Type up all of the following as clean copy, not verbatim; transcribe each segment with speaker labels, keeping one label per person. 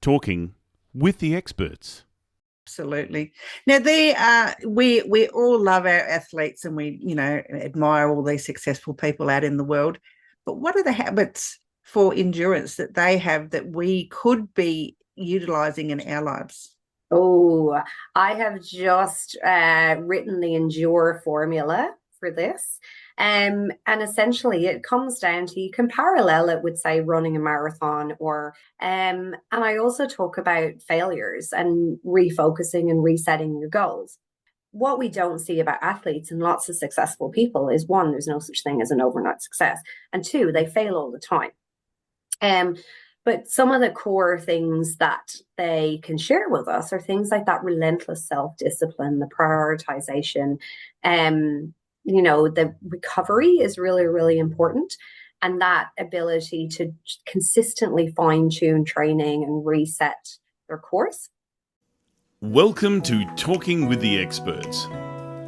Speaker 1: talking with the experts.
Speaker 2: Absolutely. Now, there are we all love our athletes, and we admire all these successful people out in the world. But what are the habits for endurance that they have that we could be utilizing in our lives?
Speaker 3: Oh, I have just written the Endure formula for this. And essentially, it comes down to you can parallel it with, say, running a marathon, and I also talk about failures and refocusing and resetting your goals. What we don't see about athletes and lots of successful people is one, there's no such thing as an overnight success, and two, they fail all the time. Um, but some of the core things that they can share with us are things like that relentless self-discipline, the prioritization, the recovery is really, really important. And that ability to consistently fine-tune training and reset their course.
Speaker 1: Welcome to Talking with the Experts.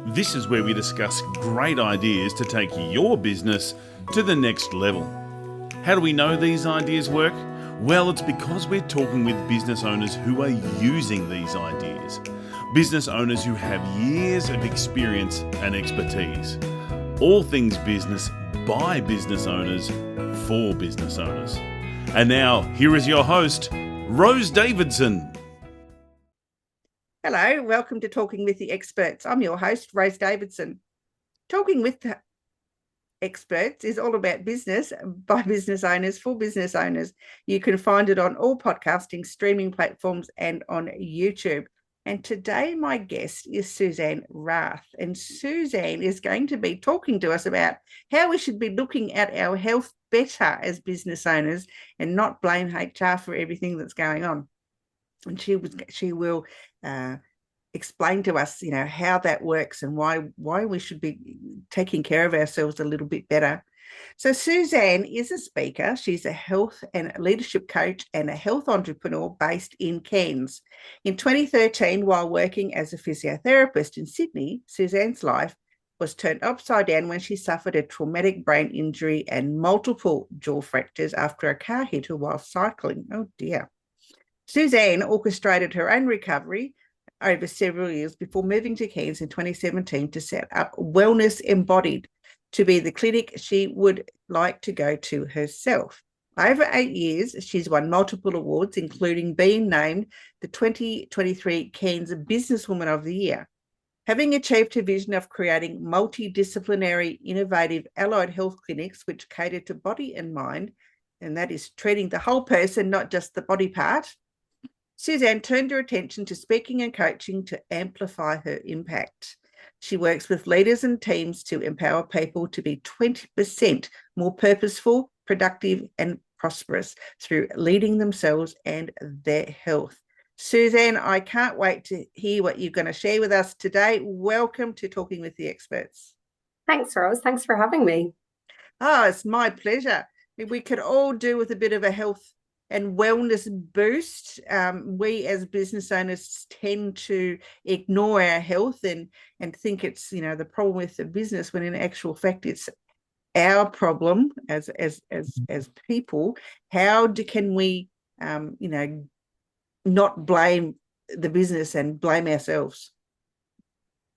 Speaker 1: This is where we discuss great ideas to take your business to the next level. How do we know these ideas work? Well, it's because we're talking with business owners who are using these ideas. Business owners who have years of experience and expertise. All things business by business owners for business owners. And now, here is your host, Rose Davidson.
Speaker 2: Hello, welcome to Talking with the Experts. I'm your host, Rose Davidson. Talking with the Experts is all about business by business owners for business owners. You can find it on all podcasting streaming platforms and on YouTube. And today my guest is Suzanne Rath. And Suzanne is going to be talking to us about how we should be looking at our health better as business owners and not blame HR for everything that's going on. And she will explain to us, how that works and why we should be taking care of ourselves a little bit better. So Suzanne is a speaker. She's a health and leadership coach and a health entrepreneur based in Cairns. In 2013, while working as a physiotherapist in Sydney, Suzanne's life was turned upside down when she suffered a traumatic brain injury and multiple jaw fractures after a car hit her while cycling. Oh dear. Suzanne orchestrated her own recovery over several years before moving to Cairns in 2017 to set up Wellness Embodied to be the clinic she would like to go to herself. Over 8 years, she's won multiple awards, including being named the 2023 Cairns Businesswoman of the Year. Having achieved her vision of creating multidisciplinary, innovative allied health clinics which cater to body and mind, and that is treating the whole person, not just the body part, Suzanne turned her attention to speaking and coaching to amplify her impact. She works with leaders and teams to empower people to be 20% more purposeful, productive, and prosperous through leading themselves and their health. Suzanne, I can't wait to hear what you're going to share with us today. Welcome to Talking with the Experts.
Speaker 3: Thanks, Rose. Thanks for having me.
Speaker 2: Oh, it's my pleasure. We could all do with a bit of a health and wellness boost. We as business owners tend to ignore our health and think it's the problem with the business, when in actual fact it's our problem as people. Can we not blame the business and blame ourselves?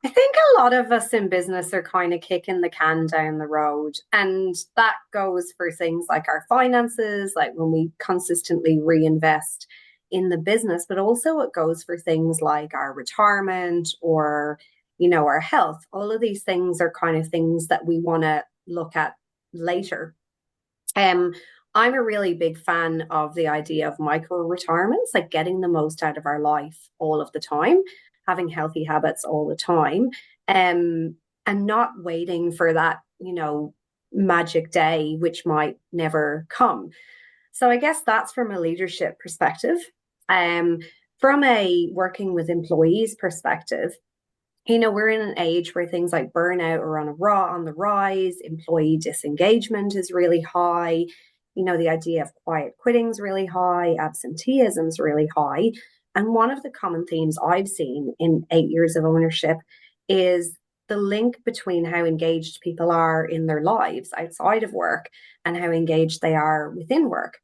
Speaker 3: I think a lot of us in business are kind of kicking the can down the road. And that goes for things like our finances, like when we consistently reinvest in the business, but also it goes for things like our retirement or, our health. All of these things are kind of things that we want to look at later. I'm a really big fan of the idea of micro retirements, like getting the most out of our life all of the time, having healthy habits all the time, and not waiting for that, magic day, which might never come. So I guess that's from a leadership perspective. From a working with employees perspective, we're in an age where things like burnout are on the rise, employee disengagement is really high, the idea of quiet quitting is really high, absenteeism is really high. And one of the common themes I've seen in 8 years of ownership is the link between how engaged people are in their lives outside of work and how engaged they are within work.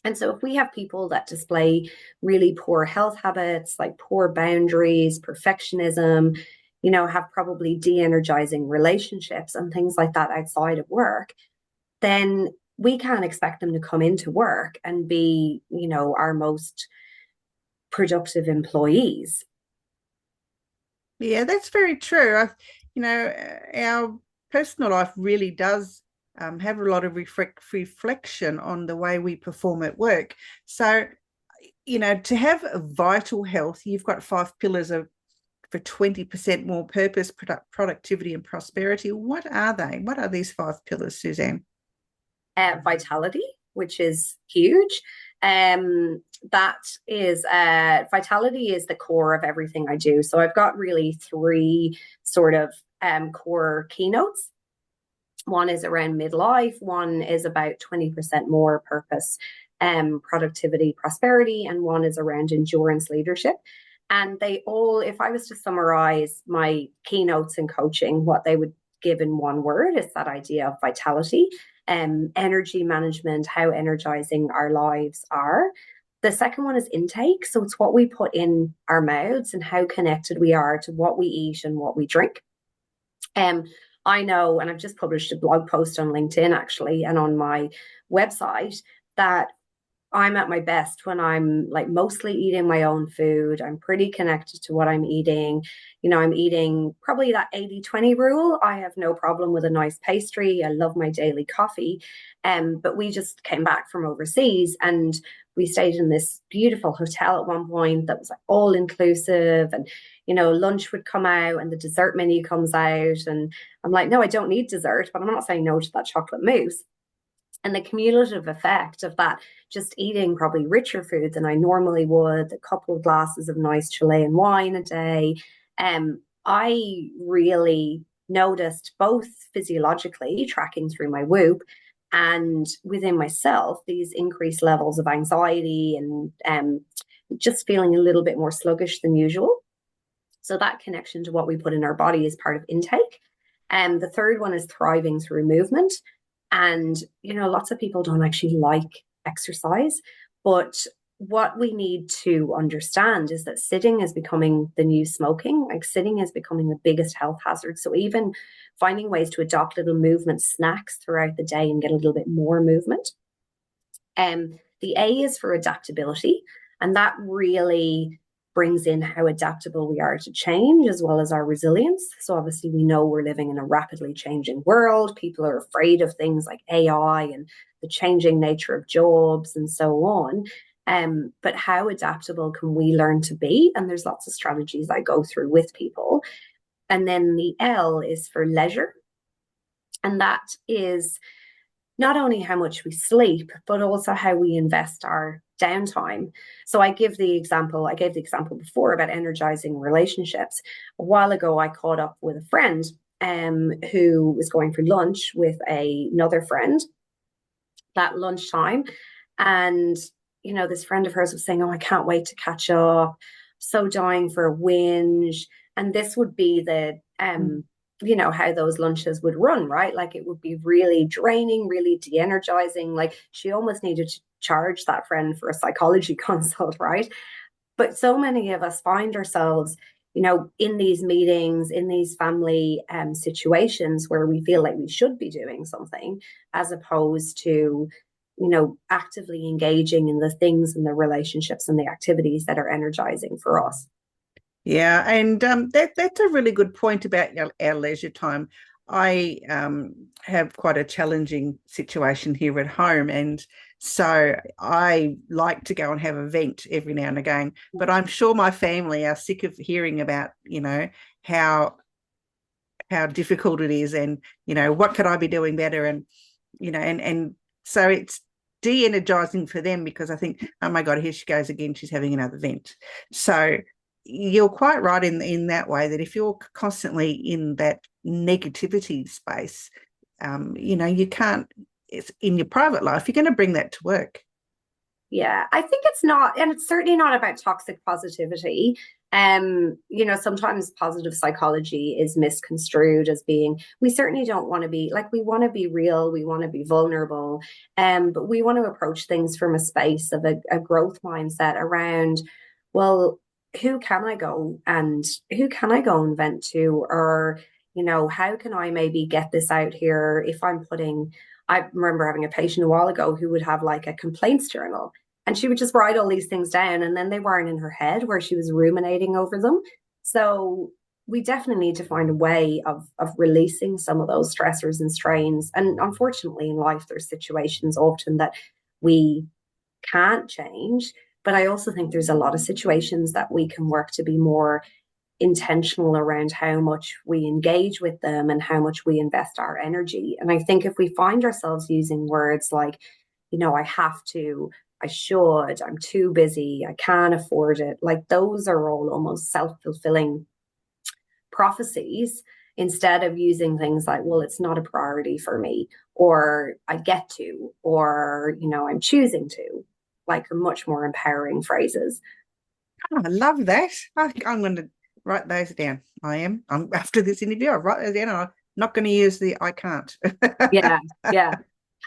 Speaker 3: And so if we have people that display really poor health habits, like poor boundaries, perfectionism, have probably de-energizing relationships and things like that outside of work, then we can't expect them to come into work and be, our most productive employees.
Speaker 2: Yeah, that's very true. Our personal life really does have a lot of reflection on the way we perform at work. So, to have a vital health, you've got 5 pillars for 20% more purpose, productivity, and prosperity. What are they? What are these 5 pillars, Suzanne?
Speaker 3: Vitality, which is huge. That is vitality is the core of everything I do. So I've got really 3 sort of core keynotes. One is around midlife, one is about 20% more purpose, productivity, prosperity, and one is around endurance leadership. And they all, if I was to summarize my keynotes in coaching, what they would give in one word is that idea of vitality, energy management, how energizing our lives are. The second one is intake. So it's what we put in our mouths and how connected we are to what we eat and what we drink. I know, and I've just published a blog post on LinkedIn actually, and on my website, that I'm at my best when I'm like mostly eating my own food. I'm pretty connected to what I'm eating. I'm eating probably that 80-20 rule. I have no problem with a nice pastry. I love my daily coffee. But we just came back from overseas and we stayed in this beautiful hotel at one point that was like all inclusive, and lunch would come out and the dessert menu comes out, and I'm like, no, I don't need dessert, but I'm not saying no to that chocolate mousse. And the cumulative effect of that, just eating probably richer food than I normally would, a couple of glasses of nice Chilean wine a day, I really noticed both physiologically tracking through my Whoop and within myself these increased levels of anxiety and just feeling a little bit more sluggish than usual. So that connection to what we put in our body is part of intake. And the third one is thriving through movement. And, lots of people don't actually like exercise, but what we need to understand is that sitting is becoming the new smoking. Like sitting is becoming the biggest health hazard. So even finding ways to adopt little movement snacks throughout the day and get a little bit more movement. The A is for adaptability, and that really brings in how adaptable we are to change as well as our resilience. So obviously we know we're living in a rapidly changing world. People are afraid of things like AI and the changing nature of jobs and so on. But how adaptable can we learn to be? And there's lots of strategies I go through with people. And then the L is for leisure. And that is not only how much we sleep, but also how we invest our downtime. So I gave the example before about energizing relationships. A while ago, I caught up with a friend who was going for lunch with another friend that lunchtime. And, this friend of hers was saying, oh, I can't wait to catch up. So dying for a whinge. And this would be the how those lunches would run, right? Like it would be really draining, really de-energizing. Like she almost needed to charge that friend for a psychology consult, right? But so many of us find ourselves, in these meetings, in these family situations where we feel like we should be doing something as opposed to, actively engaging in the things and the relationships and the activities that are energizing for us.
Speaker 2: Yeah, and that's a really good point about our leisure time. I have quite a challenging situation here at home, and so I like to go and have a vent every now and again. But I'm sure my family are sick of hearing about, how difficult it is, and what could I be doing better, and and so it's de-energizing for them because I think, oh my God, here she goes again. She's having another vent. So you're quite right in that way, that if you're constantly in that negativity space, you can't, it's in your private life, you're going to bring that to work.
Speaker 3: Yeah, I think it's not, and it's certainly not about toxic positivity. Sometimes positive psychology is misconstrued as being, we certainly don't want to be like, we want to be real, we want to be vulnerable, but we want to approach things from a space of a growth mindset around, well, who can I go and vent to? Or, how can I maybe get this out here if I remember having a patient a while ago who would have like a complaints journal, and she would just write all these things down, and then they weren't in her head where she was ruminating over them. So we definitely need to find a way of releasing some of those stressors and strains. And unfortunately in life, there's situations often that we can't change. But I also think there's a lot of situations that we can work to be more intentional around how much we engage with them and how much we invest our energy. And I think if we find ourselves using words like, I have to, I should, I'm too busy, I can't afford it, like those are all almost self-fulfilling prophecies, instead of using things like, well, it's not a priority for me, or I get to, or, I'm choosing to, like much more empowering phrases.
Speaker 2: Oh, I love that. I'm going to write those down. I'm after this interview, I'll write those down. I'm not going to use the I can't.
Speaker 3: Yeah.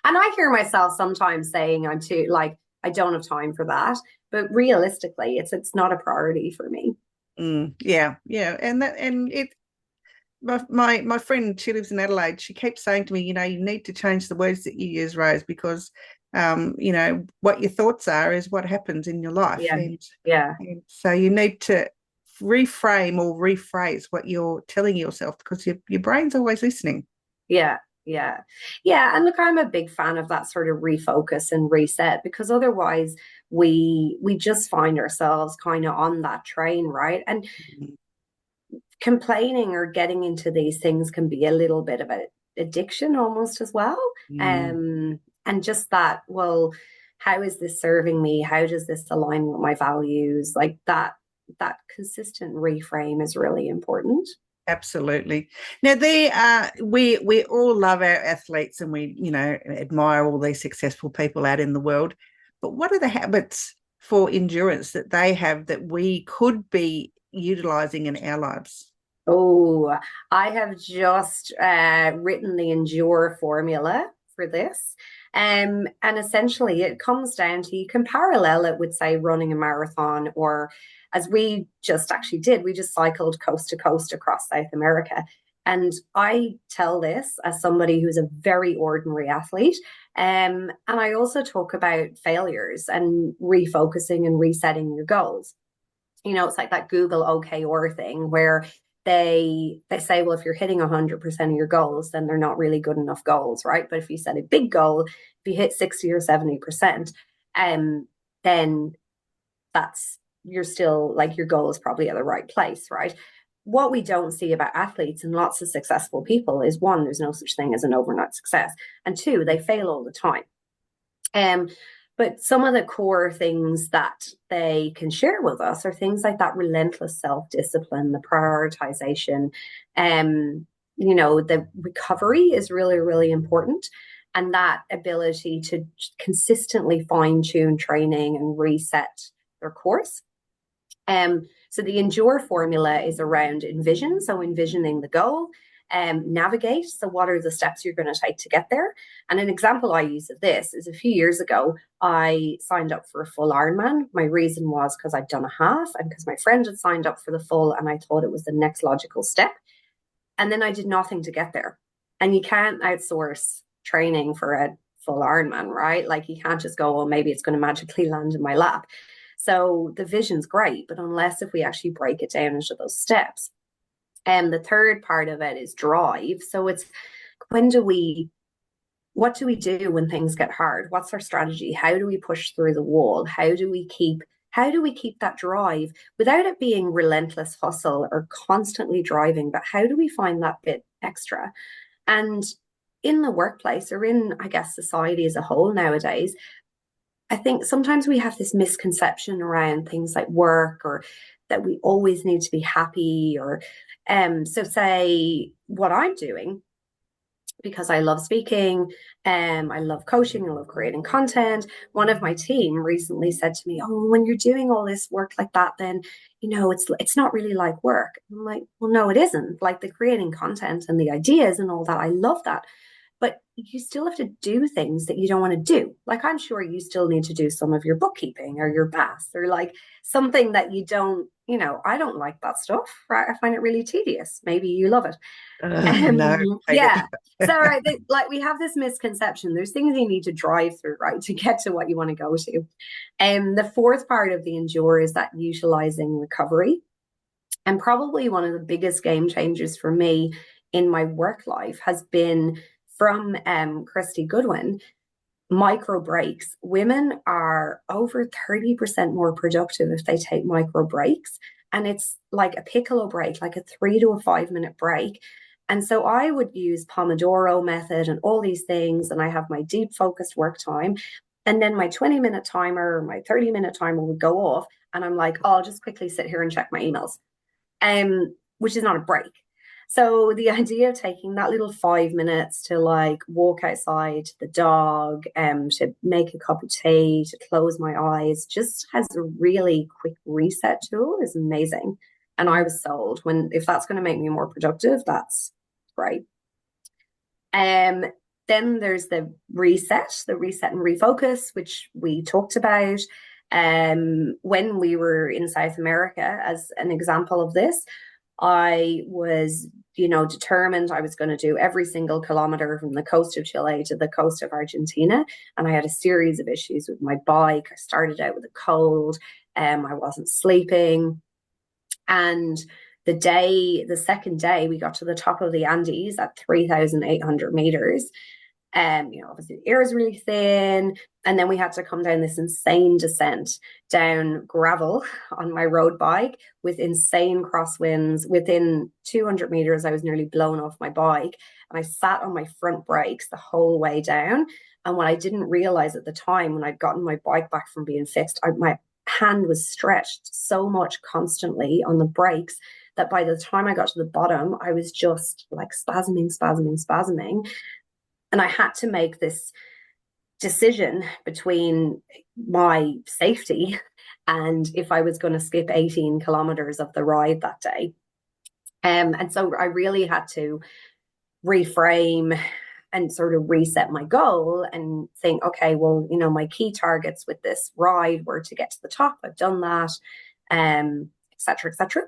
Speaker 3: And I hear myself sometimes saying I'm too, like, I don't have time for that. But realistically, it's not a priority for me.
Speaker 2: Yeah. And my friend, she lives in Adelaide, she keeps saying to me, you need to change the words that you use, Rose, because what your thoughts are is what happens in your life. And so you need to reframe or rephrase what you're telling yourself, because your brain's always listening.
Speaker 3: Yeah. And look, I'm a big fan of that sort of refocus and reset, because otherwise we just find ourselves kind of on that train, right? And complaining or getting into these things can be a little bit of an addiction almost as well. And just that, well, how is this serving me? How does this align with my values? Like that consistent reframe is really important.
Speaker 2: Absolutely. Now, we all love our athletes, and we admire all these successful people out in the world. But what are the habits for endurance that they have that we could be utilizing in our lives?
Speaker 3: Oh, I have just written the Endure formula for this. And essentially it comes down to, you can parallel it with, say, running a marathon, or as we just actually did, we just cycled coast to coast across South America. And I tell this as somebody who's a very ordinary athlete. And I also talk about failures and refocusing and resetting your goals. It's like that Google OKR thing where they say, well, if you're hitting 100% of your goals, then they're not really good enough goals, right? But if you set a big goal, if you hit 60 or 70%, then you're still, like, your goal is probably at the right place, right? What we don't see about athletes and lots of successful people is, one, there's no such thing as an overnight success, and two, they fail all the time. But some of the core things that they can share with us are things like that relentless self-discipline, the prioritization, the recovery is really, really important. And that ability to consistently fine-tune training and reset their course. So the Endure formula is around envision, so envisioning the goal. Navigate, so what are the steps you're going to take to get there? And an example I use of this is, a few years ago I signed up for a full Ironman. My reason was because I'd done a half, and because my friend had signed up for the full, and I thought it was the next logical step. And then I did nothing to get there. And you can't outsource training for a full Ironman, right? Like, you can't just go, well, maybe it's going to magically land in my lap. So the vision's great, but unless if we actually break it down into those steps. And the third part of it is drive. So it's, what do we do when things get hard? What's our strategy? How do we push through the wall? How do we keep that drive without it being relentless hustle or constantly driving? But how do we find that bit extra? And in the workplace, or in, I guess, society as a whole nowadays, I think sometimes we have this misconception around things like work, or that we always need to be happy, or so say what I'm doing because I love speaking, I love coaching, I love creating content. One of my team recently said to me, "Oh, when you're doing all this work like that, then it's not really like work." I'm like, "Well, no, it isn't. Like the creating content and the ideas and all that, I love that. But you still have to do things that you don't want to do. Like I'm sure you still need to do some of your bookkeeping or your BAS or like something that you don't, I don't like that stuff, right? I find it really tedious. Maybe you love it."
Speaker 2: No, hate
Speaker 3: Yeah.
Speaker 2: it.
Speaker 3: So, right, like we have this misconception. There's things you need to drive through, right, to get to what you want to go to. The fourth part of the endure is that utilizing recovery. And probably one of the biggest game changers for me in my work life has been from Christy Goodwin, micro breaks. Women are over 30% more productive if they take micro breaks. And it's like a piccolo break, like a 3 to a 5 minute break. And so I would use Pomodoro method and all these things. And I have my deep focused work time. And then my 20-minute timer or my 30-minute timer would go off. And I'm like, oh, I'll just quickly sit here and check my emails, which is not a break. So the idea of taking that little 5 minutes to like walk outside to the dog, to make a cup of tea, to close my eyes, just as a really quick reset tool is amazing. And I was sold. If that's going to make me more productive, that's great. Then there's the reset and refocus, which we talked about. When we were in South America, as an example of this, I was, determined I was going to do every single kilometer from the coast of Chile to the coast of Argentina. And I had a series of issues with my bike. I started out with a cold. I wasn't sleeping. And the second day, we got to the top of the Andes at 3,800 meters. Obviously the air is really thin. And then we had to come down this insane descent down gravel on my road bike with insane crosswinds. Within 200 meters, I was nearly blown off my bike. And I sat on my front brakes the whole way down. And what I didn't realize at the time, when I'd gotten my bike back from being fixed, my hand was stretched so much constantly on the brakes that by the time I got to the bottom, I was just like spasming. And I had to make this decision between my safety and if I was going to skip 18 kilometers of the ride that day. And so I really had to reframe and sort of reset my goal and think, okay, well, my key targets with this ride were to get to the top. I've done that, et cetera, et cetera.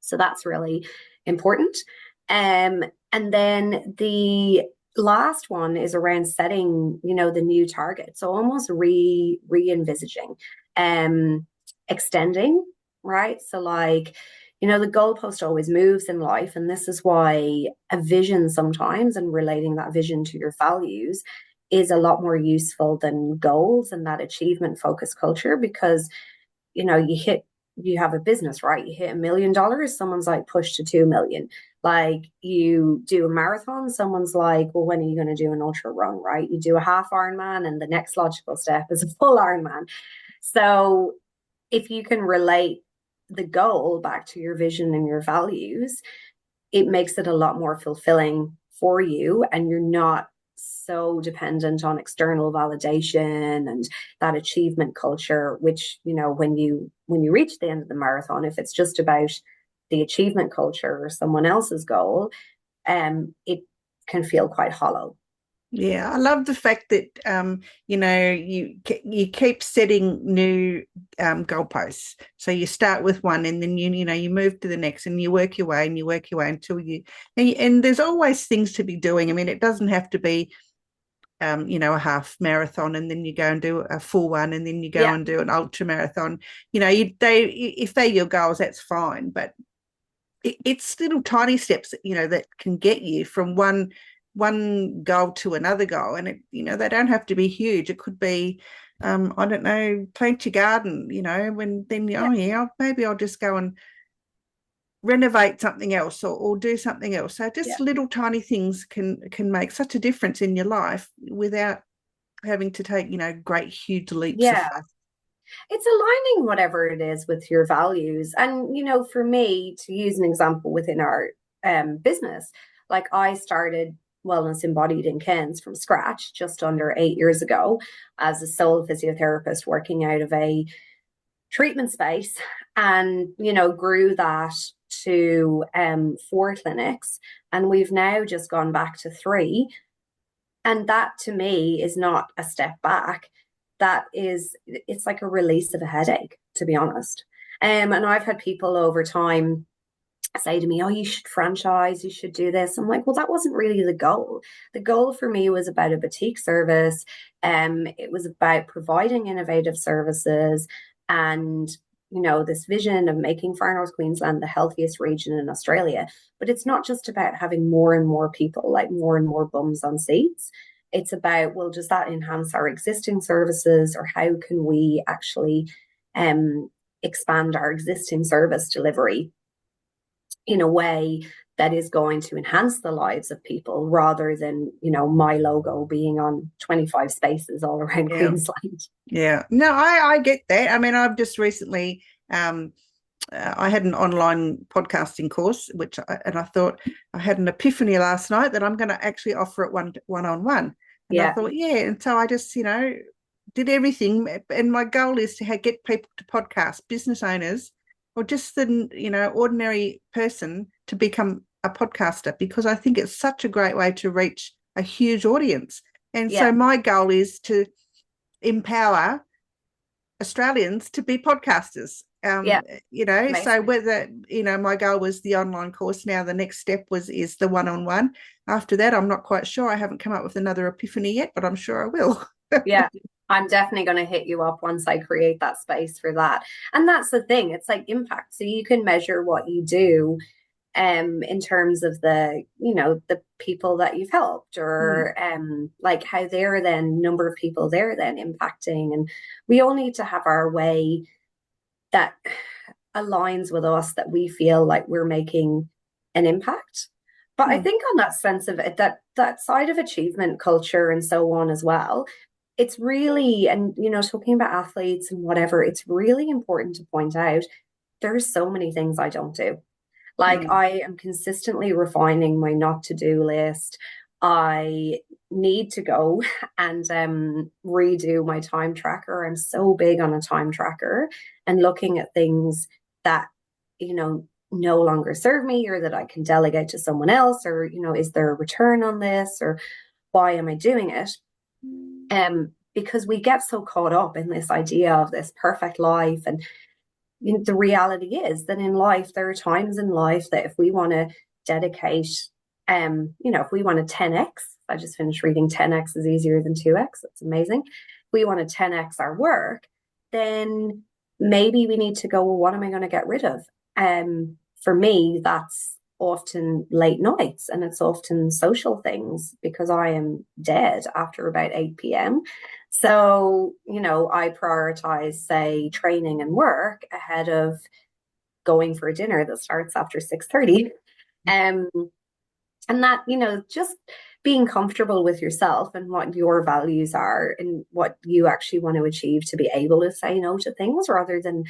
Speaker 3: So that's really important. And then the last one is around setting, the new target. So almost re-envisaging, extending, right? So like, the goalpost always moves in life. And this is why a vision sometimes, and relating that vision to your values, is a lot more useful than goals and that achievement focused culture. Because, you have a business, right? You hit $1 million, someone's like, push to 2 million. Like you do a marathon, someone's like, well, when are you going to do an ultra run, right? You do a half Ironman, and the next logical step is a full Ironman. So if you can relate the goal back to your vision and your values, it makes it a lot more fulfilling for you, and you're not so dependent on external validation and that achievement culture, which, when you reach the end of the marathon, if it's just about the achievement culture or someone else's goal, it can feel quite hollow.
Speaker 2: Yeah, I love the fact that you keep setting new goalposts. So you start with one, and then you move to the next, and you work your way until and there's always things to be doing. I mean, it doesn't have to be a half marathon and then you go and do a full one, and then you go and do an ultra marathon. If they're your goals, that's fine, but it's little tiny steps that can get you from one goal to another goal. And they don't have to be huge. It could be I don't know, plant your garden, maybe I'll just go and renovate something else or do something else. So just little tiny things can make such a difference in your life without having to take great huge leaps of faith.
Speaker 3: It's aligning whatever it is with your values. And for me, to use an example within our business, like I started Wellness Embodied in Cairns from scratch just under 8 years ago as a sole physiotherapist working out of a treatment space, and grew that to 4 clinics, and we've now just gone back to 3. And that to me is not a step back. It's like a release of a headache, to be honest. And I've had people over time say to me, oh, you should franchise, you should do this. I'm like, well, that wasn't really the goal. The goal for me was about a boutique service. It was about providing innovative services and, this vision of making Far North Queensland the healthiest region in Australia. But it's not just about having more and more people, like more and more bums on seats. It's about, well, does that enhance our existing services, or how can we actually expand our existing service delivery in a way that is going to enhance the lives of people, rather than, my logo being on 25 spaces all around Queensland.
Speaker 2: Yeah, no, I get that. I mean, I've just recently, I had an online podcasting course, and I thought, I had an epiphany last night that I'm going to actually offer it one-on-one. And I thought, and so I just, did everything. And my goal is to get people to podcast, business owners, or just the, ordinary person to become a podcaster, because I think it's such a great way to reach a huge audience. And so my goal is to empower Australians to be podcasters.
Speaker 3: Amazing.
Speaker 2: So whether, my goal was the online course. Now the next step is the one-on-one. After that, I'm not quite sure. I haven't come up with another epiphany yet, but I'm sure I will.
Speaker 3: Yeah, I'm definitely going to hit you up once I create that space for that. And that's the thing. It's like impact. So you can measure what you do in terms of the people that you've helped, or like how they're then, number of people they're then impacting. And we all need to have our way that aligns with us, that we feel like we're making an impact. But I think on that sense of it, that side of achievement culture and so on as well, it's really, and talking about athletes and whatever, it's really important to point out there's so many things I don't do. Like I am consistently refining my not to do list. I need to go and redo my time tracker. I'm so big on a time tracker and looking at things that, no longer serve me, or that I can delegate to someone else, or, is there a return on this, or why am I doing it? Because we get so caught up in this idea of this perfect life. And the reality is that in life, there are times in life that if we want to dedicate, if we want to 10x, I just finished reading 10x is easier than 2x. That's amazing. If we want to 10x our work, then maybe we need to go, well, what am I going to get rid of? For me, that's often late nights, and it's often social things, because I am dead after about 8 p.m. So, I prioritize, say, training and work ahead of going for a dinner that starts after 6:30. And that, just being comfortable with yourself and what your values are and what you actually want to achieve, to be able to say no to things, rather than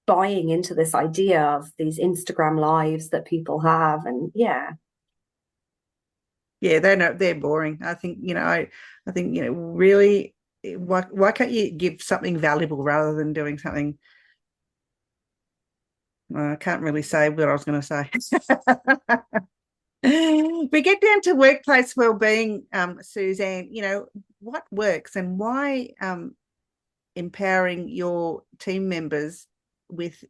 Speaker 3: buying into this idea of these Instagram lives that people have. And
Speaker 2: they're boring. I think, really, why can't you give something valuable rather than doing something? I can't really say what I was going to say. We get down to workplace wellbeing, Suzanne. What works, and why empowering your team members with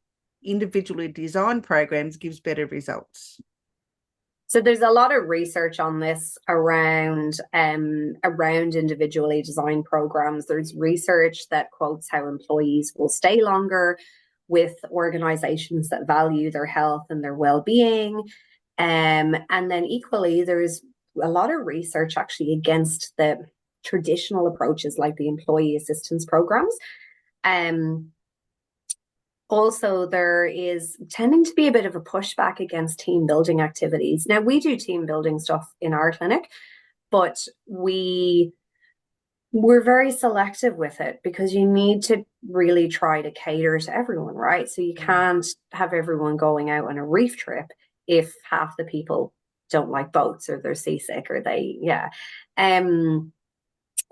Speaker 2: individually designed programs gives better results?
Speaker 3: So there's a lot of research on this around individually designed programs. There's research that quotes how employees will stay longer with organizations that value their health and their well-being. And then equally, there's a lot of research actually against the traditional approaches like the employee assistance programs. Also, there is tending to be a bit of a pushback against team building activities. Now, we do team building stuff in our clinic, but we're very selective with it, because you need to really try to cater to everyone, right? So you can't have everyone going out on a reef trip if half the people don't like boats, or they're seasick, or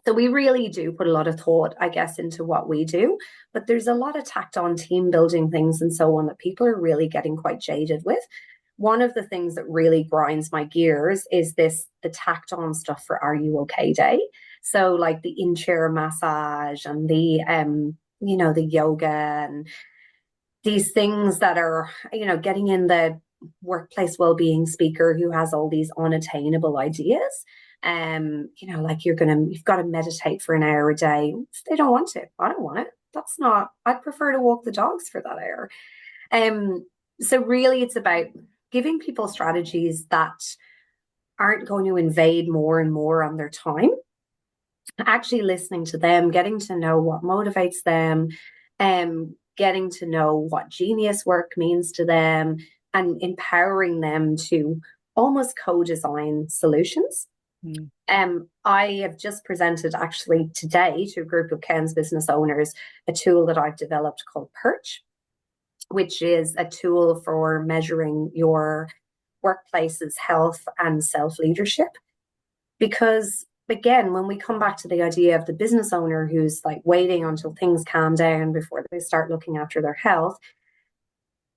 Speaker 3: so we really do put a lot of thought, I guess, into what we do, but there's a lot of tacked on team building things and so on that people are really getting quite jaded with. One of the things that really grinds my gears is the tacked on stuff for Are You Okay Day. So like the in-chair massage and the the yoga and these things that are, getting in the workplace well-being speaker who has all these unattainable ideas. Like you've got to meditate for an hour a day. They don't want to. I don't want it. I'd prefer to walk the dogs for that hour. So really it's about giving people strategies that aren't going to invade more and more on their time, actually listening to them, getting to know what motivates them, getting to know what genius work means to them, and empowering them to almost co-design solutions. I have just presented actually today to a group of Cairns business owners a tool that I've developed called Perch, which is a tool for measuring your workplace's health and self-leadership. Because again, when we come back to the idea of the business owner who's like waiting until things calm down before they start looking after their health,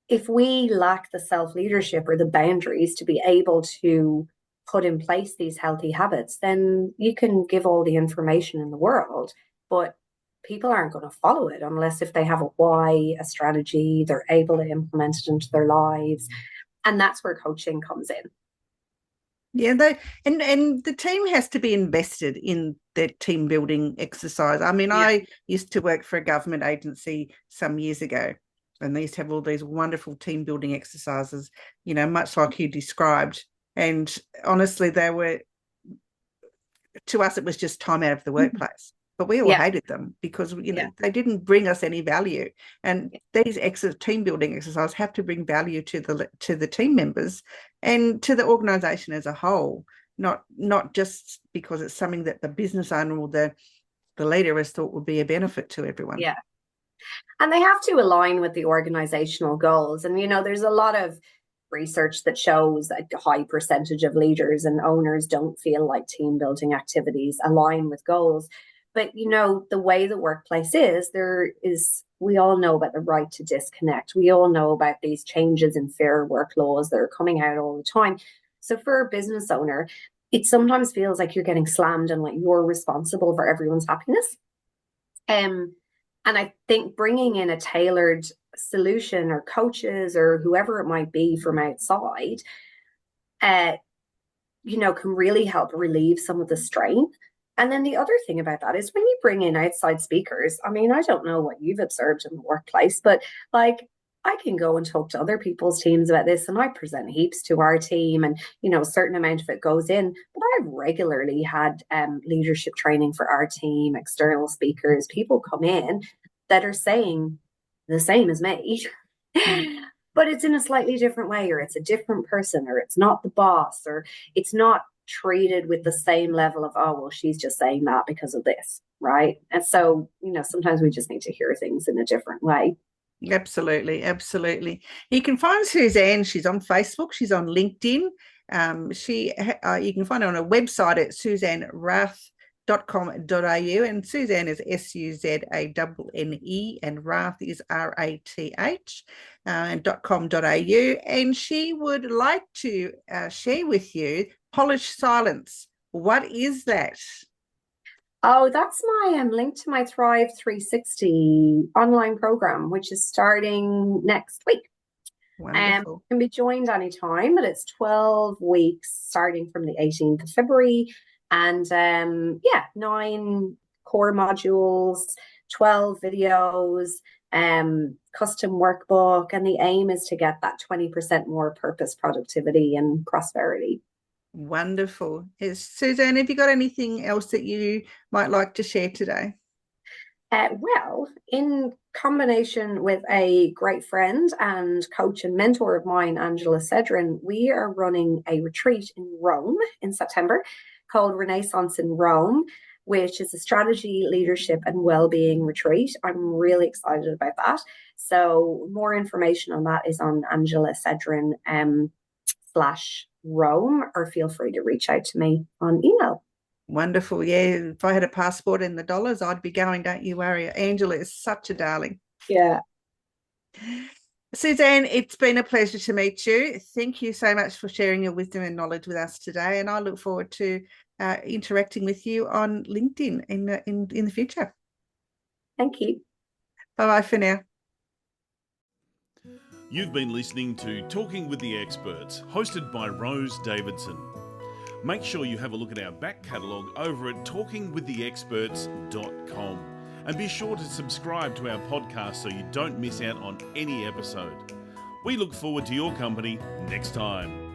Speaker 3: if we lack the self-leadership or the boundaries to be able to put in place these healthy habits, then you can give all the information in the world, but people aren't going to follow it unless if they have a why, a strategy, they're able to implement it into their lives. And that's where coaching comes in.
Speaker 2: Yeah, and the team has to be invested in their team building exercise. I mean, I used to work for a government agency some years ago, and they used to have all these wonderful team building exercises, much like you described. And honestly, to us, it was just time out of the workplace. But we all hated them because they didn't bring us any value. And these team building exercises have to bring value to the team members and to the organisation as a whole, not just because it's something that the business owner or the leader has thought would be a benefit to everyone.
Speaker 3: Yeah, and they have to align with the organisational goals. And there's a lot of research that shows that a high percentage of leaders and owners don't feel like team building activities align with goals. But, the way the workplace we all know about the right to disconnect. We all know about these changes in fair work laws that are coming out all the time. So for a business owner, it sometimes feels like you're getting slammed and like you're responsible for everyone's happiness. And I think bringing in a tailored solution or coaches or whoever it might be from outside, can really help relieve some of the strain. And then the other thing about that is when you bring in outside speakers, I mean, I don't know what you've observed in the workplace, but like I can go and talk to other people's teams about this, and I present heaps to our team, and a certain amount of it goes in. But I've regularly had leadership training for our team, external speakers, people come in that are saying the same as me, but it's in a slightly different way, or it's a different person, or it's not the boss, or it's not treated with the same level of, oh, well, she's just saying that because of this, right? And so, sometimes we just need to hear things in a different way.
Speaker 2: Absolutely. You can find Suzanne. She's on Facebook. She's on LinkedIn. You can find her on her website at suzannerath.com.au, and Suzanne is Suzanne and Rath is RATH, and .com.au, and she would like to share with you Polished Silence. What is that?
Speaker 3: Oh, that's my link to my Thrive 360 online program, which is starting next week.
Speaker 2: Wonderful.
Speaker 3: Can be joined anytime, but it's 12 weeks starting from the 18th of February. And 9 core modules, 12 videos, custom workbook. And the aim is to get that 20% more purpose, productivity, and prosperity.
Speaker 2: Wonderful. Suzanne, have you got anything else that you might like to share today?
Speaker 3: Well, in combination with a great friend and coach and mentor of mine, Angela Cedrin, we are running a retreat in Rome in September called Renaissance in Rome, which is a strategy, leadership, and well-being retreat. I'm really excited about that. So more information on that is on Angela Cedrin / Rome, or feel free to reach out to me on email.
Speaker 2: Wonderful. Yeah, if I had a passport in the dollars, I'd be going, don't you worry. Angela is such a darling.
Speaker 3: Yeah.
Speaker 2: Suzanne, it's been a pleasure to meet you. Thank you so much for sharing your wisdom and knowledge with us today. And I look forward to interacting with you on LinkedIn in the future.
Speaker 3: Thank you.
Speaker 2: Bye-bye for now.
Speaker 1: You've been listening to Talking with the Experts, hosted by Rose Davidson. Make sure you have a look at our back catalogue over at talkingwiththeexperts.com. And be sure to subscribe to our podcast so you don't miss out on any episode. We look forward to your company next time.